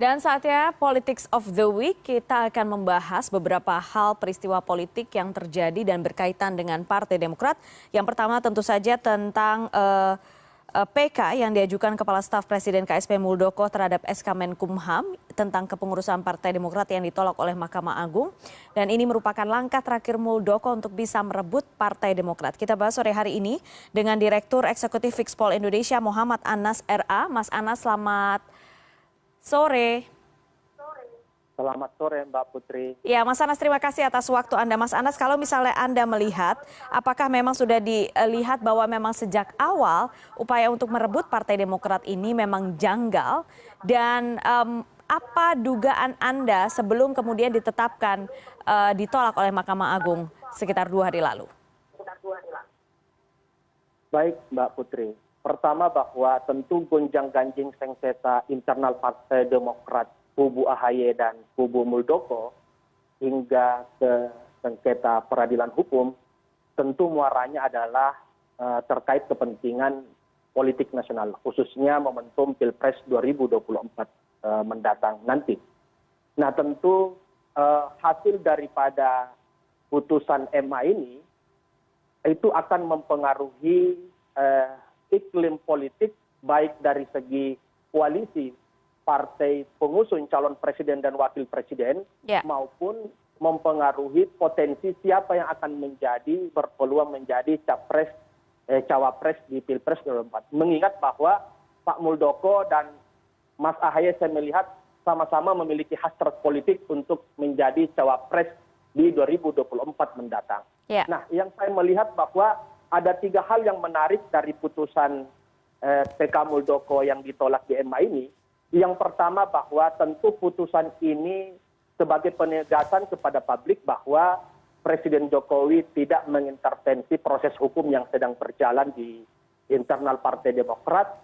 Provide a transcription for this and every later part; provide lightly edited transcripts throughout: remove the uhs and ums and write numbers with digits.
Dan saatnya Politics of the Week, kita akan membahas beberapa hal peristiwa politik yang terjadi dan berkaitan dengan Partai Demokrat. Yang pertama tentu saja tentang PK yang diajukan Kepala Staf Presiden KSP Muldoko terhadap SK Menkumham tentang kepengurusan Partai Demokrat yang ditolak oleh Mahkamah Agung. Dan ini merupakan langkah terakhir Muldoko untuk bisa merebut Partai Demokrat. Kita bahas sore hari ini dengan Direktur Eksekutif Fixpol Indonesia Muhammad Anas RA. Mas Anas, selamat sore. Selamat sore Mbak Putri. Ya, Mas Anas, terima kasih atas waktu Anda. Mas Anas, kalau misalnya Anda melihat, apakah memang sudah dilihat bahwa memang sejak awal upaya untuk merebut Partai Demokrat ini memang janggal? Dan apa dugaan Anda sebelum kemudian ditetapkan ditolak oleh Mahkamah Agung sekitar 2 hari lalu? Baik Mbak Putri. Pertama bahwa tentu gonjang-ganjing sengketa internal Partai Demokrat kubu AHY dan kubu Muldoko hingga ke sengketa peradilan hukum tentu muaranya adalah terkait kepentingan politik nasional, khususnya momentum Pilpres 2024 mendatang nanti. Nah tentu hasil daripada putusan MA ini itu akan mempengaruhi iklim politik baik dari segi koalisi partai pengusung calon presiden dan wakil presiden maupun mempengaruhi potensi siapa yang akan berpeluang menjadi cawapres di Pilpres 2024. Mengingat bahwa Pak Muldoko dan Mas AHY saya melihat sama-sama memiliki hasrat politik untuk menjadi cawapres di 2024 mendatang. Nah, yang saya melihat bahwa ada 3 hal yang menarik dari putusan PK Muldoko yang ditolak di MA ini. Yang pertama bahwa tentu putusan ini sebagai penegasan kepada publik bahwa Presiden Jokowi tidak mengintervensi proses hukum yang sedang berjalan di internal Partai Demokrat,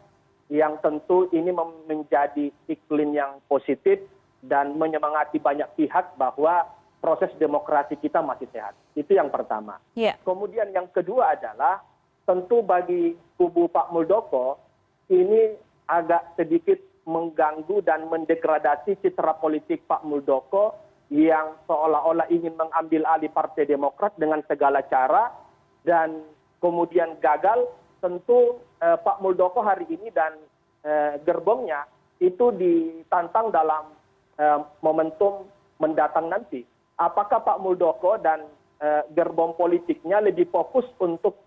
yang tentu ini menjadi iklim yang positif dan menyemangati banyak pihak bahwa proses demokrasi kita masih sehat. Itu yang pertama. Kemudian yang kedua adalah tentu bagi kubu Pak Muldoko ini agak sedikit mengganggu dan mendegradasi citra politik Pak Muldoko yang seolah-olah ingin mengambil alih Partai Demokrat dengan segala cara dan kemudian gagal. Tentu Pak Muldoko hari ini dan gerbongnya itu ditantang dalam momentum mendatang nanti. Apakah Pak Muldoko dan gerbong politiknya lebih fokus untuk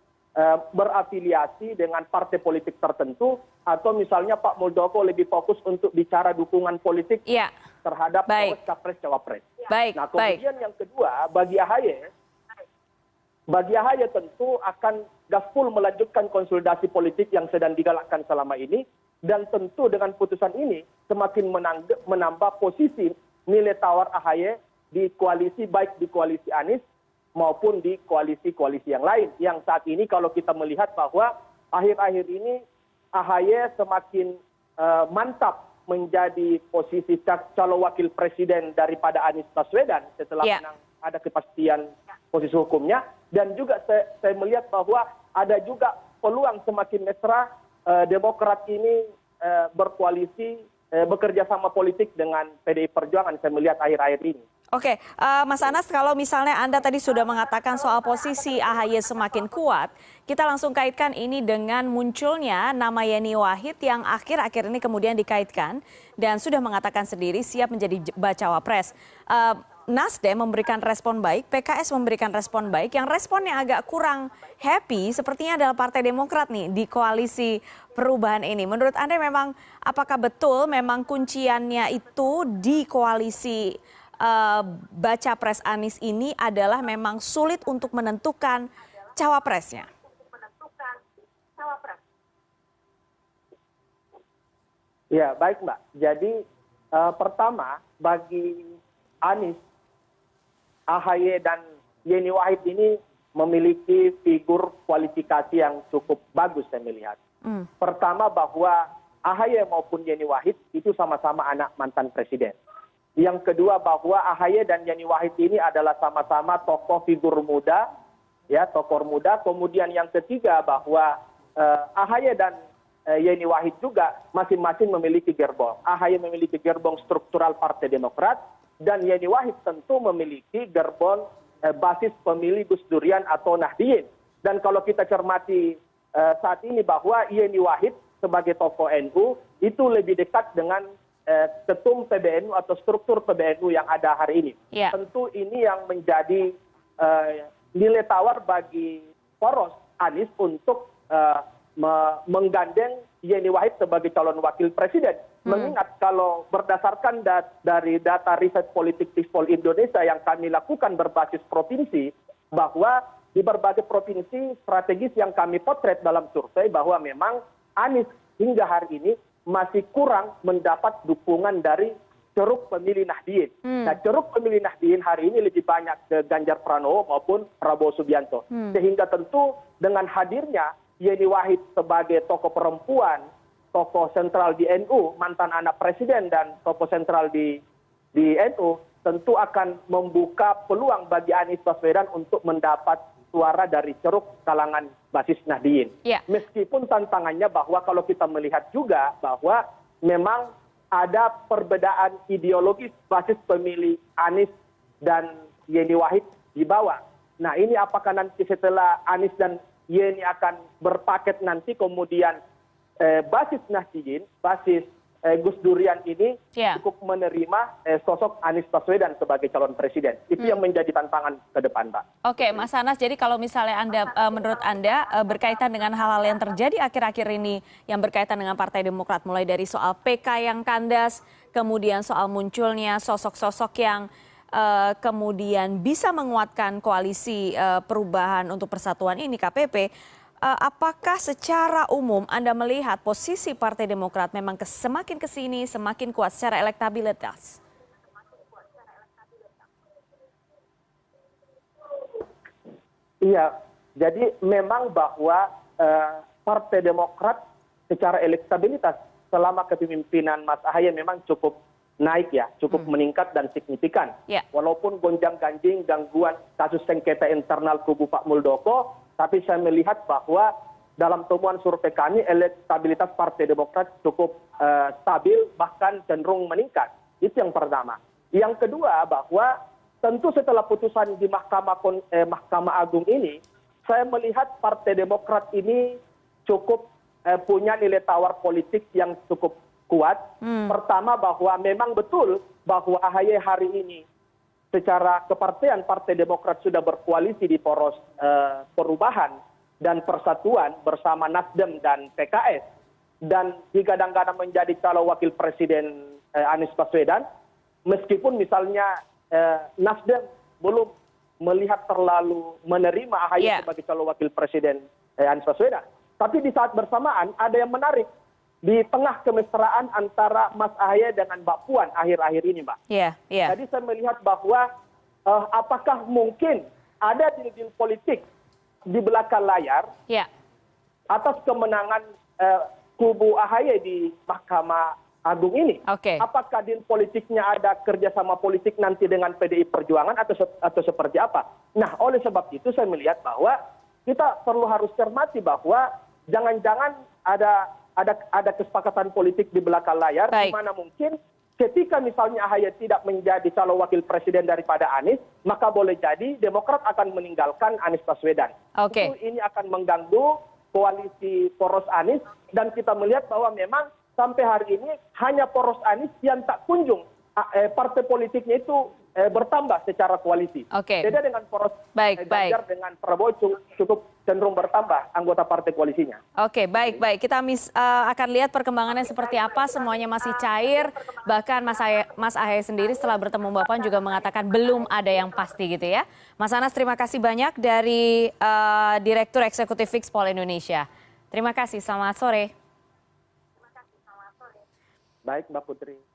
berafiliasi dengan partai politik tertentu, atau misalnya Pak Muldoko lebih fokus untuk bicara dukungan politik terhadap capres-cawapres. Nah kemudian yang kedua, bagi AHY tentu akan gaspol melanjutkan konsolidasi politik yang sedang digalakkan selama ini, dan tentu dengan putusan ini semakin menambah posisi nilai tawar AHY di koalisi, baik di koalisi Anies maupun di koalisi-koalisi yang lain. Yang saat ini kalau kita melihat bahwa akhir-akhir ini AHY semakin mantap menjadi posisi calon wakil presiden daripada Anies Baswedan setelah menang, ada kepastian posisi hukumnya. Dan juga saya melihat bahwa ada juga peluang semakin mesra Demokrat ini berkoalisi, bekerja sama politik dengan PDI Perjuangan, saya melihat akhir-akhir ini. Oke, Mas Anas, kalau misalnya Anda tadi sudah mengatakan soal posisi AHY semakin kuat, kita langsung kaitkan ini dengan munculnya nama Yeni Wahid yang akhir-akhir ini kemudian dikaitkan dan sudah mengatakan sendiri siap menjadi bacawa pres. Nasdem memberikan respon baik, PKS memberikan respon baik, yang responnya agak kurang happy sepertinya adalah Partai Demokrat nih di koalisi perubahan ini. Menurut Anda memang apakah betul memang kunciannya itu di koalisi baca pres Anies ini adalah memang sulit untuk menentukan cawapresnya? Ya, baik Mbak. Jadi pertama bagi Anies, AHY dan Yeni Wahid ini memiliki figur kualifikasi yang cukup bagus saya melihat. Pertama bahwa AHY maupun Yeni Wahid itu sama-sama anak mantan presiden. Yang kedua bahwa AHY dan Yeni Wahid ini adalah sama-sama tokoh figur muda, tokoh muda. Kemudian yang ketiga bahwa AHY dan Yeni Wahid juga masing-masing memiliki gerbong. AHY memiliki gerbong struktural Partai Demokrat dan Yeni Wahid tentu memiliki gerbong basis pemilih Gus Durian atau Nahdien. Dan kalau kita cermati saat ini bahwa Yeni Wahid sebagai tokoh NU itu lebih dekat dengan ketum PBNU atau struktur PBNU yang ada hari ini. Yeah. Tentu ini yang menjadi nilai tawar bagi poros Anies untuk menggandeng Yeni Wahid sebagai calon wakil presiden. Mengingat kalau berdasarkan dari data riset politik Tispol Indonesia yang kami lakukan berbasis provinsi, bahwa di berbagai provinsi strategis yang kami potret dalam survei bahwa memang Anies hingga hari ini masih kurang mendapat dukungan dari ceruk pemilih Nahdien. Nah, ceruk pemilih Nahdien hari ini lebih banyak ke Ganjar Pranowo maupun Prabowo Subianto. Sehingga tentu dengan hadirnya Yeni Wahid sebagai tokoh perempuan, tokoh sentral di NU, mantan anak presiden dan tokoh sentral di NU, tentu akan membuka peluang bagi Anies Baswedan untuk mendapat suara dari ceruk kalangan basis Nahdien. Yeah. Meskipun tantangannya bahwa kalau kita melihat juga bahwa memang ada perbedaan ideologis basis pemilih Anies dan Yeni Wahid di bawah. Nah, ini apakah nanti setelah Anies dan Yeni akan berpaket nanti kemudian basis Nahdien, basis Gus Durian ini cukup menerima sosok Anies Baswedan sebagai calon presiden. Itu yang menjadi tantangan ke depan, Mbak. Oke, Mas Anas, jadi kalau misalnya menurut Anda berkaitan dengan hal-hal yang terjadi akhir-akhir ini yang berkaitan dengan Partai Demokrat, mulai dari soal PK yang kandas, kemudian soal munculnya sosok-sosok yang kemudian bisa menguatkan koalisi perubahan untuk persatuan ini, KPP, apakah secara umum Anda melihat posisi Partai Demokrat memang semakin kesini semakin kuat secara elektabilitas? Iya, jadi memang bahwa Partai Demokrat secara elektabilitas selama kepemimpinan Mas Ahaye memang cukup naik ya, cukup meningkat dan signifikan. Yeah. Walaupun gonjang-ganjing gangguan kasus sengketa internal kubu Pak Muldoko, tapi saya melihat bahwa dalam temuan survei kami elektabilitas Partai Demokrat cukup stabil bahkan cenderung meningkat. Itu yang pertama. Yang kedua bahwa tentu setelah putusan di Mahkamah Agung ini, saya melihat Partai Demokrat ini cukup punya nilai tawar politik yang cukup kuat. Pertama bahwa memang betul bahwa AHY hari ini secara kepartean Partai Demokrat sudah berkoalisi di poros perubahan dan persatuan bersama Nasdem dan PKS. Dan digadang-gadang menjadi calon wakil presiden Anies Baswedan, meskipun misalnya Nasdem belum melihat terlalu menerima AHY sebagai calon wakil presiden Anies Baswedan. Tapi di saat bersamaan ada yang menarik. Di tengah kemesraan antara Mas Ahaye dengan Mbak Puan akhir-akhir ini, Mbak. Iya, iya. Jadi saya melihat bahwa apakah mungkin ada deal-deal politik di belakang layar atas kemenangan kubu Ahaye di Mahkamah Agung ini. Oke. Apakah deal politiknya ada kerjasama politik nanti dengan PDI Perjuangan atau seperti apa? Nah, oleh sebab itu saya melihat bahwa kita perlu harus cermati bahwa jangan-jangan ada kesepakatan politik di belakang layar, di mana mungkin ketika misalnya AHY tidak menjadi calon wakil presiden daripada Anies, maka boleh jadi Demokrat akan meninggalkan Anies Baswedan. Itu ini akan mengganggu koalisi poros Anies, dan kita melihat bahwa memang sampai hari ini hanya poros Anies yang tak kunjung partai politiknya itu bertambah secara koalisi. Beda dengan poros Ganjar dengan Prabowo cukup cenderung bertambah anggota partai koalisinya. Oke, baik. Kita akan lihat perkembangannya seperti apa. Semuanya masih cair. Bahkan Mas Ahaye sendiri setelah bertemu Mbak Puan juga mengatakan belum ada yang pasti gitu ya. Mas Anas, terima kasih banyak dari Direktur Eksekutif Fixpol Indonesia. Terima kasih. Selamat sore. Baik, Mbak Putri.